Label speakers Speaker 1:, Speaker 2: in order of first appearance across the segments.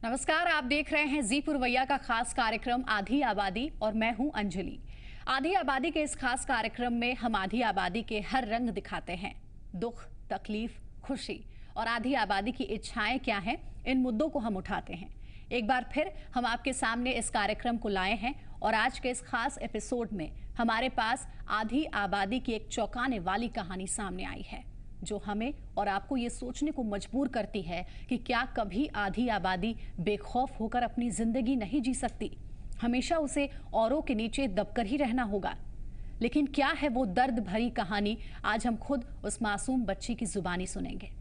Speaker 1: नमस्कार, आप देख रहे हैं जी पुरवैया का खास कार्यक्रम आधी आबादी और मैं हूं अंजलि। आधी आबादी के इस खास कार्यक्रम में हम आधी आबादी के हर रंग दिखाते हैं। दुख, तकलीफ, खुशी और आधी आबादी की इच्छाएं क्या हैं, इन मुद्दों को हम उठाते हैं। एक बार फिर हम आपके सामने इस कार्यक्रम को लाए हैं और आज के इस खास एपिसोड में हमारे पास आधी आबादी की एक चौंकाने वाली कहानी सामने आई है, जो हमें और आपको ये सोचने को मजबूर करती है कि क्या कभी आधी आबादी बेखौफ होकर अपनी जिंदगी नहीं जी सकती। हमेशा उसे औरों के नीचे दबकर ही रहना होगा। लेकिन क्या है वो दर्द भरी कहानी, आज हम खुद उस मासूम बच्ची की जुबानी सुनेंगे।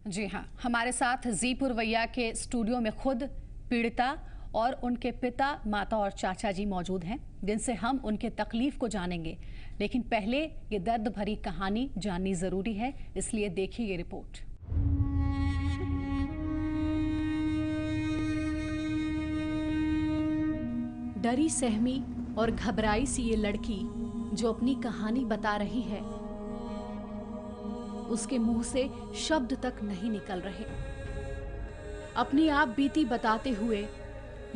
Speaker 1: जी हाँ, हमारे साथ जी पुरवैया के स्टूडियो में खुद पीड़िता और उनके पिता, माता और चाचा जी मौजूद हैं, जिनसे हम उनके तकलीफ को जानेंगे। लेकिन पहले ये दर्द भरी कहानी जाननी जरूरी है, इसलिए देखिए ये रिपोर्ट। डरी सहमी और घबराई सी ये लड़की जो अपनी कहानी बता रही है, उसके मुंह से शब्द तक नहीं निकल रहे। अपनी आप बीती बताते हुए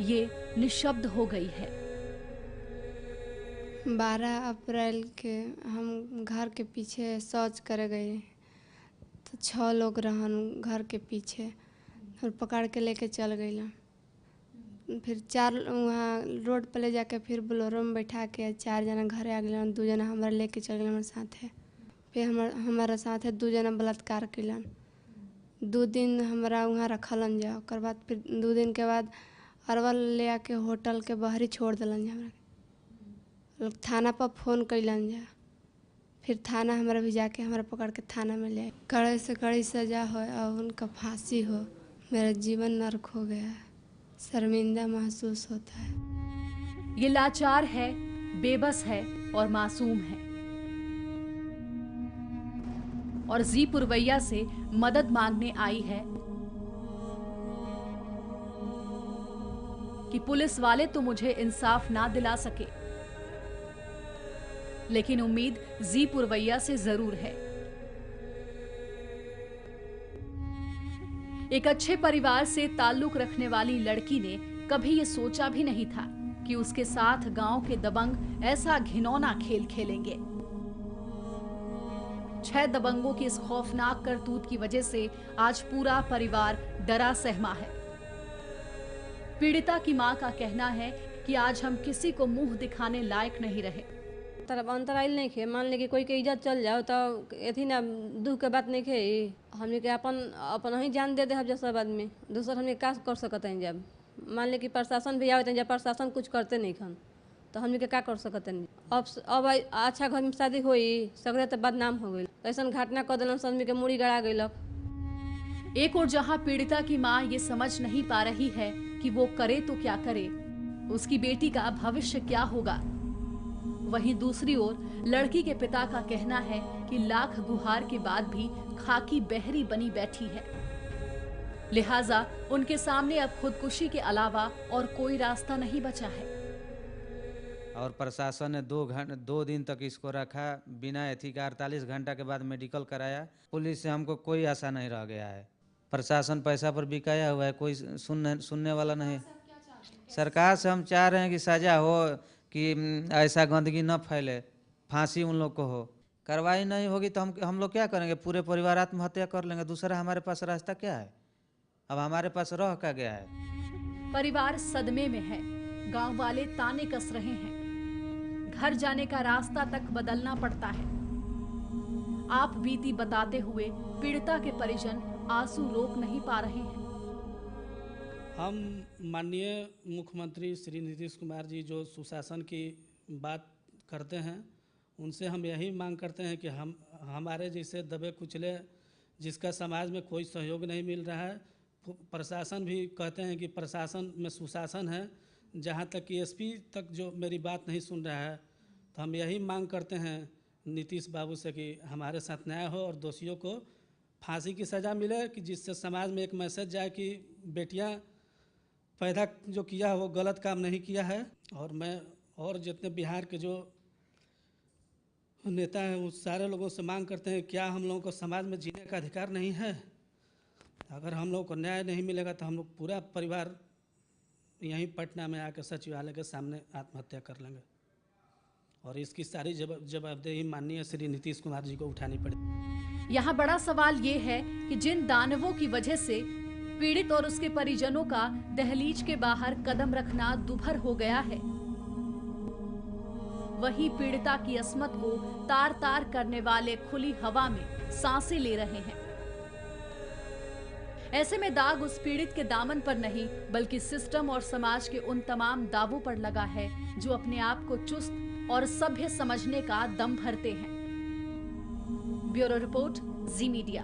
Speaker 1: ये निशब्द हो गई है।
Speaker 2: 12 अप्रैल के हम घर के पीछे शौच करे गए तो 6 लोग रहन घर के पीछे और पकड़ के लेके चल गए। फिर 4 वहाँ रोड पर ले जाके फिर बोलेरो में बैठा के 4 जना घर आ गए, 2 जना हमारा लेके चल गए हमारे साथे। फिर हमारा साथे 2 जना बलात्कार कैलन। 2 दिन हमारा वहाँ रखलन जा। ओकर बाद फिर 2 दिन के बाद अरवल ले आके होटल के बाहरी छोड़ दिलन जा। हमरा थाना पर फ़ोन कैलन जा। फिर थाना हमारा भी जाके हमारा पकड़ के थाना में ले आए। कड़े से कड़ी सज़ा हो और उनका फांसी हो। मेरा जीवन नर्क हो गया है, शर्मिंदा महसूस होता है।
Speaker 1: ये लाचार है, बेबस है और मासूम है, और जी पुरवैया से मदद मांगने आई है कि पुलिस वाले तो मुझे इंसाफ ना दिला सके, लेकिन उम्मीद जी पुरवैया से जरूर है। एक अच्छे परिवार से ताल्लुक रखने वाली लड़की ने कभी ये सोचा भी नहीं था कि उसके साथ गांव के दबंग ऐसा घिनौना खेल खेलेंगे। 6 दबंगों की इस खौफनाक करतूत की वजह से आज पूरा परिवार डरा सहमा है। पीड़िता की मां का कहना है कि आज हम किसी को मुंह दिखाने लायक नहीं रहे।
Speaker 3: तरफ अंतराइल नहीं खे, मान ले कि कोई के इज्जत चल जाओ तो एथी ना दुख के बात नहीं खे। हमने के अपन ही जान दे हम जैसा आदमी दूसर हमने का कर सकते हैं। जब मान ले कि प्रशासन भी आते हैं, जब प्रशासन कुछ करते नहीं खन तो हमने के का कर सकते हैं। अब अच्छा घर में शादी हुई सगरे तो बदनाम हो गई। ऐसा घटना कर दिलन, आदमी के मुड़ी गड़ा गई।
Speaker 1: एक और जहां पीड़िता की मां ये समझ नहीं पा रही है कि वो करे तो क्या करे, उसकी बेटी का भविष्य क्या होगा, वहीं दूसरी ओर लड़की के पिता का कहना है कि लाख गुहार के बाद भी खाकी बहरी बनी बैठी है, लिहाजा उनके सामने अब खुदकुशी के अलावा और कोई रास्ता नहीं बचा है।
Speaker 4: और प्रशासन ने 2 दिन तक इसको रखा बिना एथी का। 48 घंटा के बाद मेडिकल कराया। पुलिस से हमको कोई आशा नहीं रह गया है। प्रशासन पैसा पर बिकाया हुआ है, कोई सुनने वाला नहीं। सरकार से हम चाह रहे हैं कि सजा हो, कि ऐसा गंदगी न फैले, फांसी उन लोग को हो। कार्रवाई नहीं होगी तो हम लोग क्या करेंगे? पूरे परिवार आत्महत्या कर लेंगे। दूसरा हमारे पास रास्ता क्या है? अब हमारे पास रह क्या गया है?
Speaker 1: परिवार सदमे में है, गांव वाले ताने कस रहे हैं, घर जाने का रास्ता तक बदलना पड़ता है। आप बीती बताते हुए पीड़िता के परिजन आंसू रोक नहीं पा रहे हैं।
Speaker 5: हम माननीय मुख्यमंत्री श्री नीतीश कुमार जी जो सुशासन की बात करते हैं, उनसे हम यही मांग करते हैं कि हमारे जैसे दबे कुचले, जिसका समाज में कोई सहयोग नहीं मिल रहा है, प्रशासन भी कहते हैं कि प्रशासन में सुशासन है, जहाँ तक कि एसपी तक जो मेरी बात नहीं सुन रहा है, तो हम यही मांग करते हैं नीतीश बाबू से कि हमारे साथ न्याय हो और दोषियों को फांसी की सज़ा मिले, कि जिससे समाज में एक मैसेज जाए कि बेटियां पैदा जो किया है वो गलत काम नहीं किया है। और मैं और जितने बिहार के जो नेता हैं उस सारे लोगों से मांग करते हैं, क्या हम लोगों को समाज में जीने का अधिकार नहीं है? अगर हम लोगों को न्याय नहीं मिलेगा तो हम लोग पूरा परिवार यहीं पटना में आकर सचिवालय के सामने आत्महत्या कर लेंगे और इसकी सारी जवाबदेही माननीय श्री नीतीश कुमार जी को उठानी पड़ेगी।
Speaker 1: यहाँ बड़ा सवाल ये है कि जिन दानवों की वजह से पीड़ित और उसके परिजनों का दहलीज के बाहर कदम रखना दुभर हो गया है, वही पीड़िता की अस्मत को तार तार करने वाले खुली हवा में सांसें ले रहे हैं। ऐसे में दाग उस पीड़ित के दामन पर नहीं बल्कि सिस्टम और समाज के उन तमाम दावों पर लगा है जो अपने आप को चुस्त और सभ्य समझने का दम भरते हैं। ब्यूरो रिपोर्ट, जी मीडिया।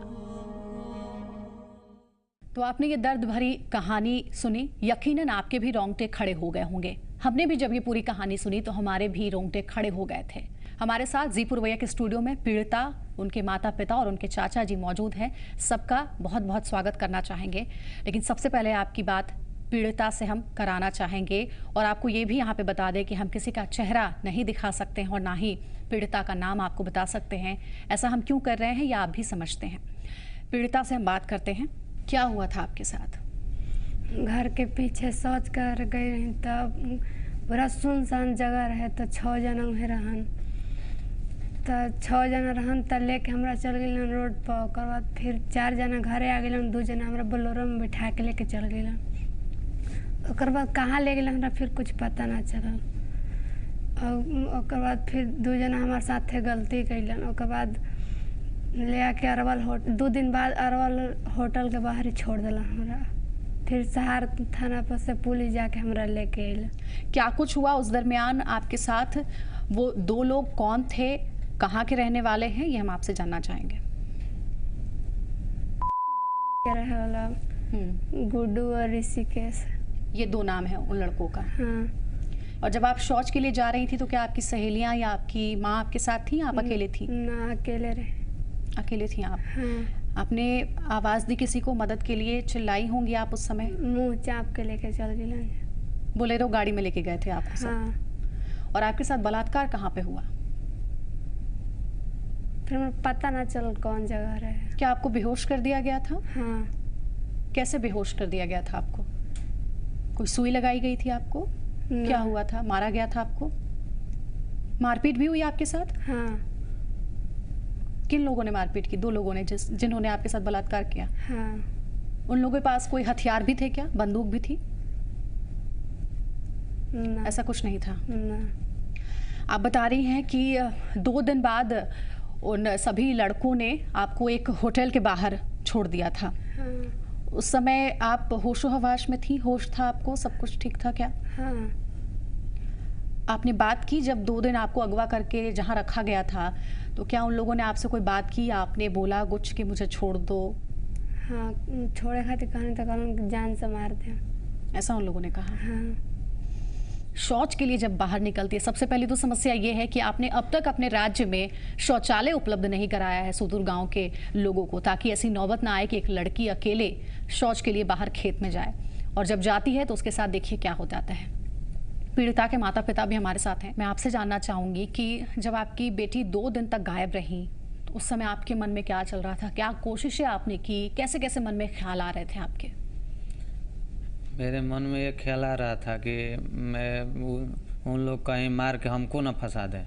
Speaker 1: तो आपने ये दर्द भरी कहानी सुनी, यकीनन आपके भी रोंगटे खड़े हो गए होंगे। हमने भी जब ये पूरी कहानी सुनी तो हमारे भी रोंगटे खड़े हो गए थे। हमारे साथ जी पुरवैया के स्टूडियो में पीड़िता, उनके माता पिता और उनके चाचा जी मौजूद हैं। सबका बहुत बहुत स्वागत करना चाहेंगे। लेकिन सबसे पहले आपकी बात पीड़िता से हम कराना चाहेंगे और आपको ये भी यहाँ पे बता दें कि हम किसी का चेहरा नहीं दिखा सकते हैं और ना ही पीड़िता का नाम आपको बता सकते हैं। ऐसा हम क्यों कर रहे हैं या आप भी समझते हैं। पीड़िता से हम बात करते हैं। क्या हुआ था आपके साथ?
Speaker 2: घर के पीछे शौच कर गई रही तब पूरा सुनसान जगह रहे तो 6 जना में रहन, तो 6 जना रहन तो लेके हमरा चल गए रोड पर। ओकर बाद फिर 4 जना घरे आ गए, 2 जना हमरा बोलेरो में बैठा के लेके चल गए। ओकर बाद कहाँ ले गए हमरा फिर कुछ पता ना चलल। और ओकर बाद फिर 2 जना हमारे साथे गलती कैलन। ओकर बाद ले आके अरवल 2 दिन बाद अरवल होटल के बाहर ही छोड़ दिला हमरा। फिर सहार थाना पर से पुलिस जाके हमरा लेके अइल।
Speaker 1: क्या कुछ हुआ उस दरमियान आपके साथ? वो 2 लोग कौन थे, कहाँ के रहने वाले हैं, ये हम आपसे जानना चाहेंगे।
Speaker 2: के रहे वाला गुड्डू और ऋषिकेश,
Speaker 1: ये 2 नाम हैं उन लड़कों का।
Speaker 2: हाँ।
Speaker 1: और जब आप शौच के लिए जा रही थी तो क्या आपकी सहेलियां या आपकी माँ आपके साथ थी, आप अकेले थी?
Speaker 2: ना, अकेले रहे।
Speaker 1: अकेले थी आप?
Speaker 2: हाँ।
Speaker 1: आपने आवाज दी किसी को मदद के लिए, चिल्लाई होंगी आप उस समय?
Speaker 2: मुंह चाप के लेके चल गए।
Speaker 1: बोलेरो गाड़ी में लेके गए थे आप सब?
Speaker 2: हाँ।
Speaker 1: और आपके साथ बलात्कार कहाँ पे हुआ?
Speaker 2: फिर मुझे पता ना चल कौन जगह रहे।
Speaker 1: क्या आपको बेहोश कर दिया गया था?
Speaker 2: हाँ।
Speaker 1: कैसे बेहोश कर दिया गया था आपको? कोई सुई लगाई गई थी आपको? क्या हुआ था? मारा गया था आपको? मारपीट भी हुई आपके साथ?
Speaker 2: हाँ।
Speaker 1: किन लोगों ने मारपीट की? 2 लोगों ने जिन्होंने आपके साथ बलात्कार किया?
Speaker 2: हाँ।
Speaker 1: उन लोगों के पास कोई हथियार भी थे क्या? बंदूक भी थी?
Speaker 2: ना।
Speaker 1: ऐसा कुछ नहीं था?
Speaker 2: ना।
Speaker 1: आप बता रही हैं कि 2 दिन बाद उन सभी लड़कों ने आपको एक होटल के बाहर छोड़ दिया था।
Speaker 2: हाँ।
Speaker 1: उस समय आप होशो हवाश में थी? होश था आपको? सब कुछ ठीक था क्या?
Speaker 2: हाँ।
Speaker 1: आपने बात की जब 2 दिन आपको अगवा करके जहाँ रखा गया था, तो क्या उन लोगों ने आपसे कोई बात की? आपने बोला कुछ कि मुझे छोड़ दो?
Speaker 2: हाँ, छोड़े खातिर कहने तो कहूँ जान से मार दे,
Speaker 1: ऐसा उन लोगों ने कहा?
Speaker 2: हाँ।
Speaker 1: शौच के लिए जब बाहर निकलती है, सबसे पहली तो समस्या ये है कि आपने अब तक अपने राज्य में शौचालय उपलब्ध नहीं कराया है सुदूर गांव के लोगों को, ताकि ऐसी नौबत ना आए कि एक लड़की अकेले शौच के लिए बाहर खेत में जाए, और जब जाती है तो उसके साथ देखिए क्या हो जाता है। पीड़िता के माता पिता भी हमारे साथ हैं। मैं आपसे जानना चाहूंगी कि जब आपकी बेटी 2 दिन तक गायब रही तो उस समय आपके मन में क्या चल रहा था? क्या कोशिशें आपने की? कैसे कैसे मन में ख्याल आ रहे थे आपके?
Speaker 4: मेरे मन में ये ख्याल आ रहा था कि मैं उन लोग कहीं मार के हमको न फंसा दें।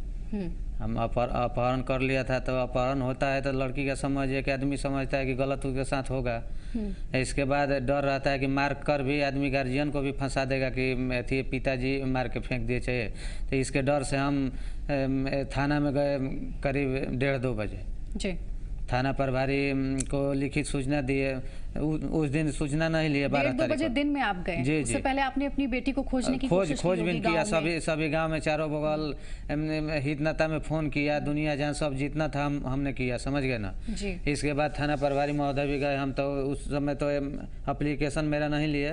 Speaker 4: हम अपहरण कर लिया था, तो अपहरण होता है तो लड़की का समझ, एक आदमी समझता है कि गलत उसके साथ होगा। इसके बाद डर रहता है कि मार कर भी आदमी गार्जियन को भी फंसा देगा कि थी पिताजी मार के फेंक दिए चाहिए। तो इसके डर से हम थाना में गए करीब 1:30-2 बजे।
Speaker 1: जी।
Speaker 4: थाना प्रभारी को लिखित सूचना दिए। उस दिन सूचना नहीं लिए 12 तारीख
Speaker 1: 2 बजे दिन में आप गए?
Speaker 4: जी,
Speaker 1: उससे पहले आपने अपनी बेटी को खोजने की
Speaker 4: खोजबीन किया। सभी गांव में, चारों बगल हितनाता में फ़ोन किया, दुनिया जहाँ सब जितना था हमने किया, समझ गए ना
Speaker 1: जी।
Speaker 4: इसके बाद थाना प्रभारी महोदय भी गए। हम तो उस समय तो एप्लीकेशन मेरा नहीं लिए,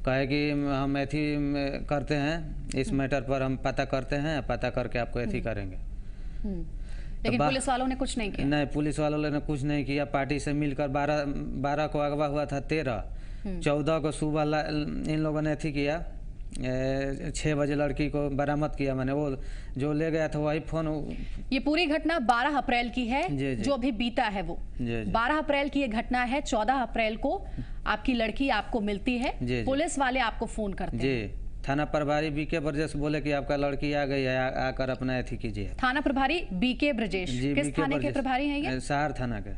Speaker 4: कहे कि हम एथी करते हैं, इस मैटर पर हम पता करते हैं, पता करके आपको एथी करेंगे।
Speaker 1: लेकिन पुलिस वालों ने कुछ नहीं किया।
Speaker 4: नहीं, पुलिस वालों ने कुछ नहीं किया। पार्टी से मिलकर 12 को अगवा हुआ था, 13, 14 को सुबह इन लोगों ने एथी किया, 6 बजे लड़की को बरामद किया। मैंने वो जो ले गया था वही फोन।
Speaker 1: ये पूरी घटना 12 अप्रैल की है,
Speaker 4: जी।
Speaker 1: जो अभी बीता है वो।
Speaker 4: जी।
Speaker 1: 12 अप्रैल की ये घटना है। 14 अप्रैल को आपकी लड़की आपको मिलती है।
Speaker 4: जी।
Speaker 1: पुलिस वाले आपको फोन करते हैं।
Speaker 4: जी, थाना प्रभारी बीके ब्रजेश बोले कि आपका लड़की आ गई है, आकर अपना एथी कीजिए।
Speaker 1: थाना प्रभारी बीके ब्रजेश किस थाने के प्रभारी हैं ये?
Speaker 4: सहार थाना के।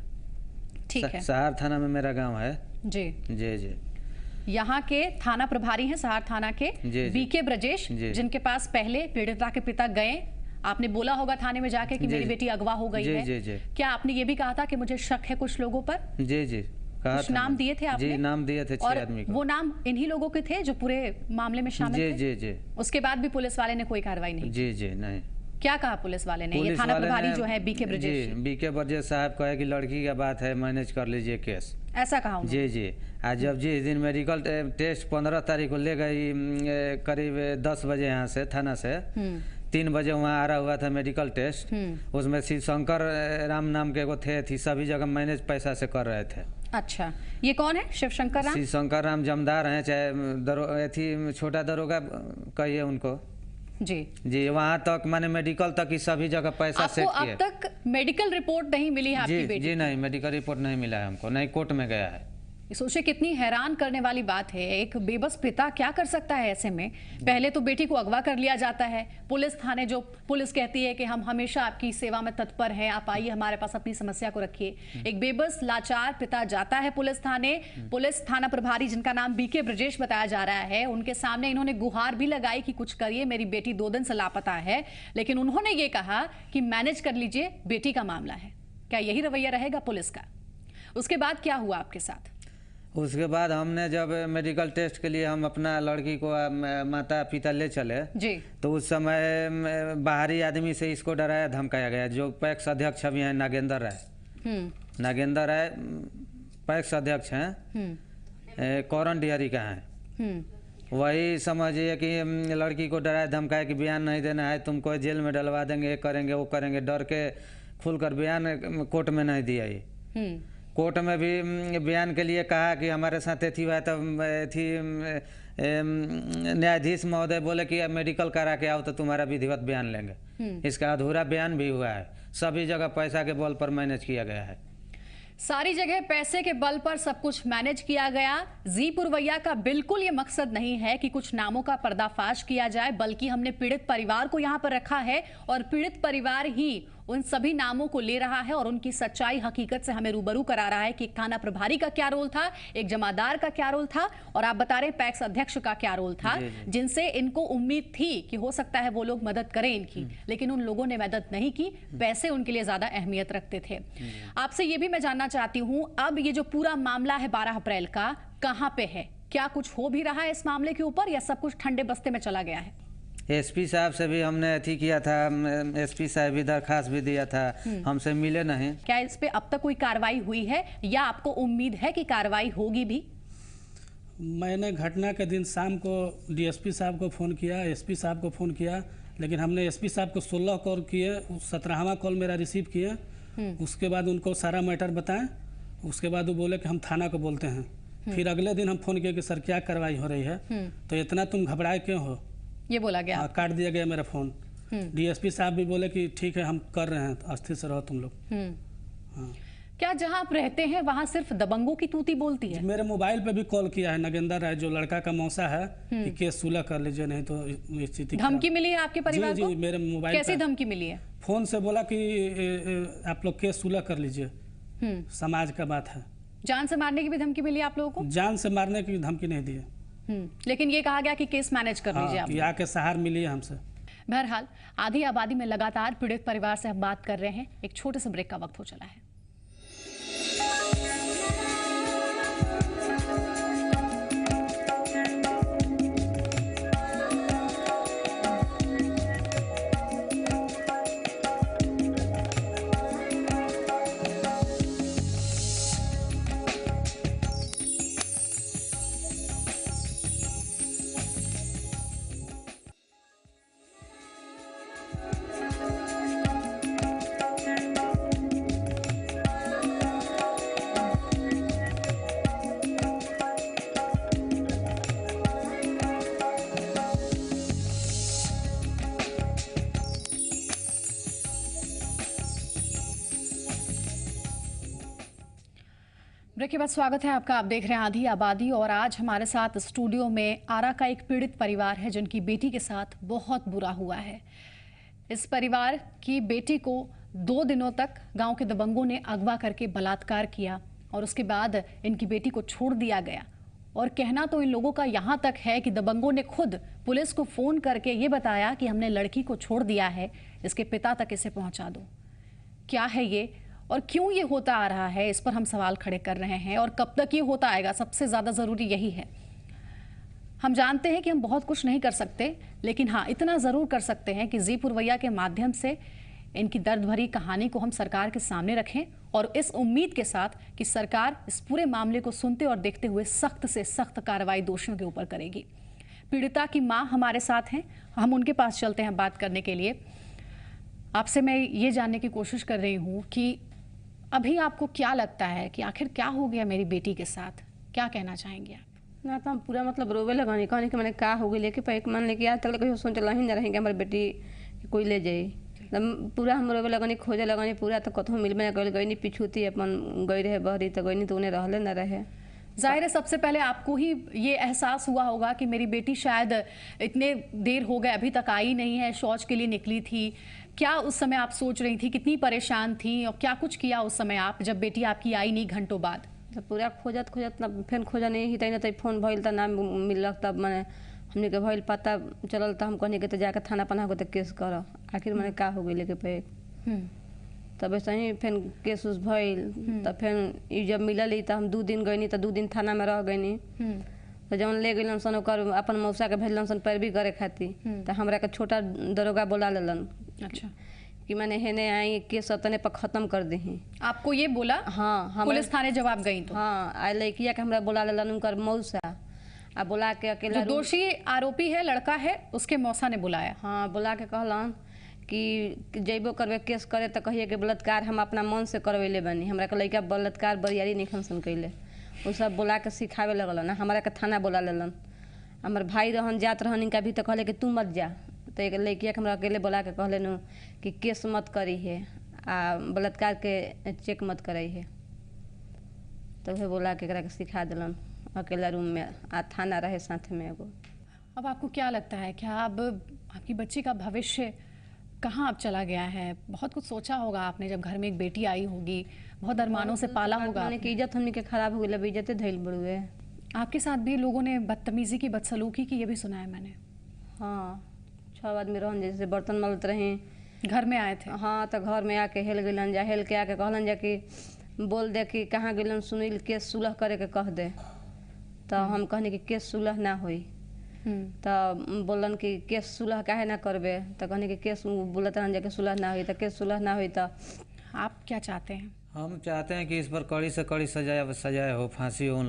Speaker 1: ठीक है,
Speaker 4: सहार थाना में मेरा गांव है।
Speaker 1: जी
Speaker 4: जी जी।
Speaker 1: यहाँ के थाना प्रभारी हैं सहार थाना के
Speaker 4: जी।
Speaker 1: बीके ब्रजेश, जिनके पास पहले पीड़िता के पिता गए। आपने बोला होगा थाने में जाके कि मेरी बेटी अगवा हो गई है।
Speaker 4: जी।
Speaker 1: क्या आपने ये भी कहा था कि मुझे शक है कुछ लोगों पर?
Speaker 4: जी
Speaker 1: कुछ नाम दिए थे आपने?
Speaker 4: जी, नाम दिए थे 6 आदमी को।
Speaker 1: वो नाम इन्हीं लोगों के थे जो पूरे मामले में शामिल थे?
Speaker 4: जी।
Speaker 1: उसके बाद भी पुलिस वाले ने कोई कार्रवाई नहीं की?
Speaker 4: जी नहीं।
Speaker 1: क्या कहा पुलिस वाले ने? ये थाना प्रभारी जो है बीके ब्रजेश,
Speaker 4: बीके ब्रजेश साहब कहे कि लड़की का बात है, मैनेज कर लीजिए केस,
Speaker 1: ऐसा कहा उन्होंने?
Speaker 4: जी। आज जब जिस दिन मेडिकल टेस्ट 15 तारीख को ले गई, करीब 10 बजे यहाँ से थाना से 3 बजे वहाँ आ रहा हुआ था मेडिकल टेस्ट। उसमें शिव शंकर राम नाम के एगो थे, सभी जगह मैनेज पैसा से कर रहे थे।
Speaker 1: अच्छा, ये कौन है शिव शंकर राम?
Speaker 4: शिव शंकर राम जमदार हैं, चाहे छोटा दरोगा कहिए उनको। जी, वहाँ तक माने मेडिकल तक की सभी जगह पैसा सेट किए।
Speaker 1: अब तक मेडिकल रिपोर्ट नहीं मिली है आपकी बेटी?
Speaker 4: जी नहीं, मेडिकल रिपोर्ट नहीं मिला है हमको, नहीं कोर्ट में गया है।
Speaker 1: सोचिए कितनी हैरान करने वाली बात है। एक बेबस पिता क्या कर सकता है ऐसे में? पहले तो बेटी को अगवा कर लिया जाता है, पुलिस थाने जो पुलिस कहती है कि हम हमेशा आपकी सेवा में तत्पर हैं, आप आइए हमारे पास अपनी समस्या को रखिए। एक बेबस लाचार पिता जाता है पुलिस थाने। पुलिस थाना प्रभारी जिनका नाम बीके ब्रजेश बताया जा रहा है, उनके सामने इन्होंने गुहार भी लगाई कि कुछ करिए, मेरी बेटी 2 दिन से लापता है। लेकिन उन्होंने ये कहा कि मैनेज कर लीजिए, बेटी का मामला है। क्या यही रवैया रहेगा पुलिस का? उसके बाद क्या हुआ आपके साथ?
Speaker 4: उसके बाद हमने जब मेडिकल टेस्ट के लिए हम अपना लड़की को माता पिता ले चले
Speaker 1: जी, तो
Speaker 4: उस समय बाहरी आदमी से इसको डराया धमकाया गया। जो पैक्स अध्यक्ष अभी हैं नागेंद्र राय पैक्स अध्यक्ष हैं, कौरन डिहरी का हैं। वही समझिए कि लड़की को डराया धमकाया कि बयान नहीं देना है, तुमको जेल में डलवा देंगे, ये करेंगे वो करेंगे। डर के खुलकर बयान कोर्ट में नहीं दिया। ये कोर्ट में भी बयान के लिए कहा कि हमारे साथ एथी हुआ, तब न्यायाधीश महोदय बोले कि मेडिकल करा के आओ तो तुम्हारा विधिवत बयान लेंगे। इसका अधूरा बयान भी हुआ है। सभी जगह पैसा के बल पर मैनेज किया गया है।
Speaker 1: सारी जगह पैसे के बल पर सब कुछ मैनेज किया गया। जी पुरवैया का बिल्कुल ये मकसद नहीं है कि कुछ नामों का पर्दाफाश किया जाए, बल्कि हमने पीड़ित परिवार को यहाँ पर रखा है और पीड़ित परिवार ही उन सभी नामों को ले रहा है और उनकी सच्चाई हकीकत से हमें रूबरू करा रहा है कि एक थाना प्रभारी का क्या रोल था, एक जमादार का क्या रोल था, और आप बता रहे हैं पैक्स अध्यक्ष का क्या रोल था, जिनसे इनको उम्मीद थी कि हो सकता है वो लोग मदद करें इनकी, लेकिन उन लोगों ने मदद नहीं की। पैसे उनके लिए ज्यादा अहमियत रखते थे। आपसे ये भी मैं जानना चाहती हूँ, अब ये जो पूरा मामला है 12 अप्रैल का, कहाँ पे है? क्या कुछ हो भी रहा है इस मामले के ऊपर या सब कुछ ठंडे बस्ते में चला गया है?
Speaker 4: एसपी साहब से भी हमने अथी किया था, एसपी साहब भी दरखास्त भी दिया था, हमसे मिले नहीं।
Speaker 1: क्या इस पे अब तक कोई कार्रवाई हुई है या आपको उम्मीद है कि कार्रवाई होगी भी?
Speaker 5: मैंने घटना के दिन शाम को डीएसपी साहब को फ़ोन किया, एसपी साहब को फ़ोन किया, लेकिन हमने एसपी साहब को 16 कॉल किए, 17वां कॉल मेरा रिसीव किए। उसके बाद उनको सारा मैटर बताएं। उसके बाद वो बोले कि हम थाना को बोलते हैं। फिर अगले दिन हम फ़ोन किए कि सर क्या कार्रवाई हो रही है, तो इतना तुम घबराए क्यों हो,
Speaker 1: ये बोला गया।
Speaker 5: काट दिया गया मेरा फ़ोन। डीएसपी साहब भी बोले कि ठीक है हम कर रहे हैं, अस्थिर से रहो तुम लोग। हाँ।
Speaker 1: क्या जहां आप रहते हैं वहां सिर्फ दबंगों की तूती बोलती है?
Speaker 5: मेरे मोबाइल पे भी कॉल किया है नागेंद्र राय, जो लड़का का मौसा है, कि केस सुलह कर लीजिए, नहीं तो स्थिति।
Speaker 1: धमकी मिली है आपके परिवार को?
Speaker 5: जी, मेरे मोबाइल।
Speaker 1: कैसी धमकी मिली है?
Speaker 5: फोन से बोला कि आप लोग केस सुलह कर लीजिए, समाज का बात है।
Speaker 1: जान से मारने की भी धमकी मिली आप लोगों को?
Speaker 5: जान से मारने की धमकी नहीं दी है,
Speaker 1: लेकिन ये कहा गया कि केस मैनेज कर लीजिए आप।
Speaker 5: यहाँ के सहार मिली है हमसे।
Speaker 1: बहरहाल आधी आबादी में लगातार पीड़ित परिवार से हम बात कर रहे हैं। एक छोटे से ब्रेक का वक्त हो चला है। ब्रेक के बाद स्वागत है आपका। आप देख रहे हैं आधी आबादी और आज हमारे साथ स्टूडियो में आरा का एक पीड़ित परिवार है जिनकी बेटी के साथ बहुत बुरा हुआ है। इस परिवार की बेटी को 2 दिनों तक गांव के दबंगों ने अगवा करके बलात्कार किया और उसके बाद इनकी बेटी को छोड़ दिया गया। और कहना तो इन लोगों का यहाँ तक है कि दबंगों ने खुद पुलिस को फोन करके ये बताया कि हमने लड़की को छोड़ दिया है, इसके पिता तक इसे पहुंचा दो। क्या है ये और क्यों ये होता आ रहा है, इस पर हम सवाल खड़े कर रहे हैं। और कब तक ये होता आएगा, सबसे ज्यादा जरूरी यही है। हम जानते हैं कि हम बहुत कुछ नहीं कर सकते, लेकिन हाँ इतना जरूर कर सकते हैं कि जी पुरवैया के माध्यम से इनकी दर्द भरी कहानी को हम सरकार के सामने रखें और इस उम्मीद के साथ कि सरकार इस पूरे मामले को सुनते और देखते हुए सख्त से सख्त कार्रवाई दोषियों के ऊपर करेगी। पीड़िता की मां हमारे साथ हैं, हम उनके पास चलते हैं बात करने के लिए। आपसे मैं ये जानने की कोशिश कर रही हूँ कि अभी आपको क्या लगता है कि आखिर क्या हो गया मेरी बेटी के साथ, क्या कहना चाहेंगे आप?
Speaker 3: ना तो हम पूरा मतलब रोवे लगानी कहने कि मैंने का हो गई लेके पैक मान लेके आज तक कहीं सोचल ही ना रहेंगे हमारी बेटी कोई ले जाए। पूरा हम रोवे लगनी खोजे लगनी पूरा तो कतहु मिलबे ना गई नहीं पिछूती अपन गई रहे बहरी तो गई तो उन्हें रहले ना रहे।
Speaker 1: जाहिर है सबसे पहले आपको ही ये एहसास हुआ होगा कि मेरी बेटी शायद इतने देर हो गए अभी तक आई नहीं है, शौच के लिए निकली थी। क्या उस समय आप सोच रही थी, कितनी परेशान थी और क्या कुछ किया उस समय आप जब बेटी आपकी आई नहीं घंटों बाद?
Speaker 3: तो पूरा खोजत खोजत ना फिर खोजा नहीं ही तई फोन भइल त ना मिलक तब मैंने हमने के भइल पता चलल त हम कहनी के तो जाकर थाना पना को तो केस कर आखिर मैंने का हो गई लेके पे। तब ऐसे ही फिर केस उस भइल तब फिर जब मिलल तो हम 2 दिन गईनी तो 2 दिन थाना में रह गईनी। तो जब ले गलन सन ओकर अपन मौसा के भेजलन सन पैरवी करे खातिर तो हमरा के छोटा दरोगा बोला लेलन।
Speaker 1: अच्छा,
Speaker 3: कि मैंने हेने आई केस तने पर खत्म कर दी।
Speaker 1: आपको ये बोला?
Speaker 3: हाँ,
Speaker 1: पुलिस थाने जब आप गई तो?
Speaker 3: हाँ, आ लड़किया के हमरा बोला लेलन उनकर मौसा आ बोला के अकेला
Speaker 1: जो दोषी आरोपी है लड़का है उसके मौसा ने बुलाया?
Speaker 3: हाँ, बुला के कहलन कि जैबो करबे केस करे तो कहिए कि बलात्कार हम अपना मन से करवैले बनी, हमरा के लड़का बलात्कार बरियारी नहीं खनसन कैले। वो सब बोला के सिखावे लगलन। हमरा के थाना बोला लेलन। हमार भाई रहन जात रहन इनका भी तो कहले कि तू मत जा। तो एक लड़किया के हमरा अकेले बोला के कहले नु कि केस मत करी है आ बलात्कार के चेक मत करी है। तो वह बोला के एकरा के सिखा दिलन अकेला रूम में आ थाना रहे साथ में एगो।
Speaker 1: अब आपको क्या लगता है, क्या अब आपकी बच्ची का भविष्य कहाँ अब चला गया है? बहुत कुछ सोचा होगा आपने जब घर में एक बेटी आई होगी, बहुत अरमानों से पाला होगा
Speaker 3: हमने की इज्जत हमने के खराब हो गई, इज्जत धैल बड़ुए।
Speaker 1: आपके साथ भी लोगों ने बदतमीजी की, बदसलूकी की, ये भी सुना है मैंने।
Speaker 3: हाँ, 6 आदमी रहन जैसे बर्तन मलत रहे,
Speaker 1: घर में आए थे?
Speaker 3: हाँ, तो घर में आके हेल गलन जा, हेल के आके कहलन जा कि बोल दे कि कहाँ गलन सुनील केस सुलह करे के कह दे। तो हम कहने कि केस सुलह ना होई। तो बोलन कि केस सुलह काहे ना करबे। तो कहने कि केस बोलत रहन जा कि सुलह ना होई। तो केस सुलह ना होई। तो
Speaker 1: आप क्या चाहते हैं?
Speaker 4: हम चाहते हैं कि इस पर कड़ी से कड़ी सजाए हो, फांसी हो उन